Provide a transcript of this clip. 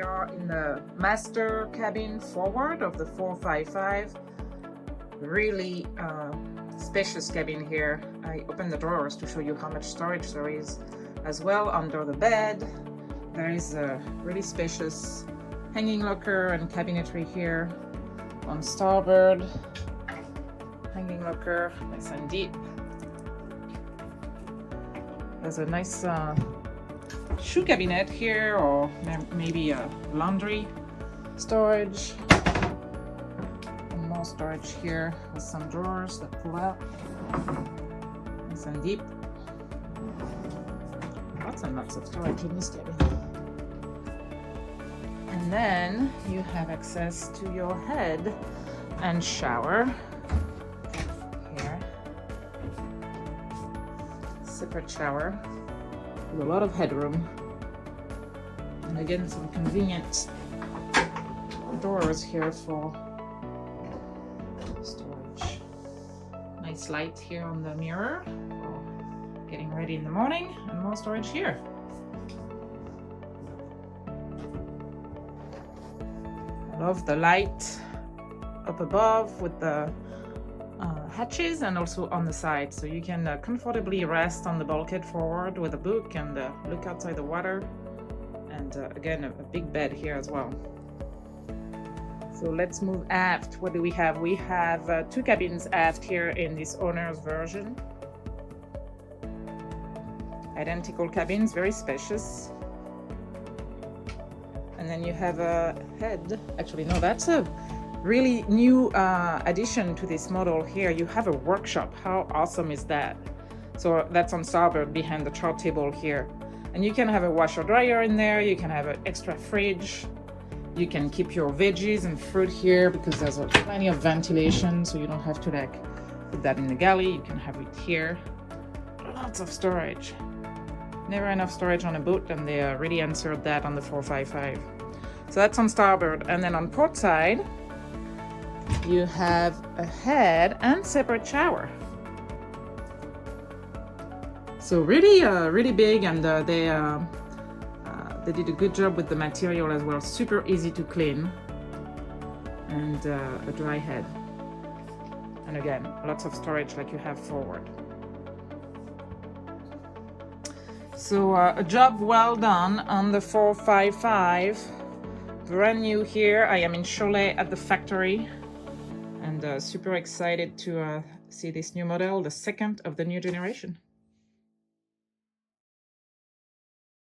We are in the master cabin forward of the 455. Really spacious cabin here. I opened the drawers to show you how much storage there is as well. Under the bed there is a really spacious hanging locker and cabinetry here. On starboard, hanging locker, nice and deep. There's a nice shoe cabinet here, or maybe a laundry storage. And more storage here with some drawers that pull out. Nice and deep. Lots and lots of storage in this cabin. And then you have access to your head and shower here. Separate shower with a lot of headroom. And again, some convenient doors here for storage. Nice light here on the mirror for getting ready in the morning, and more storage here. Love the light up above with the hatches and also on the side, so you can comfortably rest on the bulkhead forward with a book and look outside the water. And again, a big bed here as well. So let's move aft. What do we have? We have 2 cabins aft here in this owner's version. Identical cabins, very spacious. And then you have a head. Actually, no, that's a really new addition to this model here. You have a workshop. How awesome is that? So that's on starboard behind the chart table here. And you can have a washer dryer in there. You can have an extra fridge. You can keep your veggies and fruit here because there's plenty of ventilation, so you don't have to like put that in the galley. You can have it here. Lots of storage. Never enough storage on a boat, and they really answered that on the 455. So that's on starboard. And then on port side, you have a head and separate shower. So really, really big, and they did a good job with the material as well. Super easy to clean, and a dry head. And again, lots of storage like you have forward. So a job well done on the 455. Brand new here. I am in Cholet at the factory, and super excited to see this new model, the second of the new generation.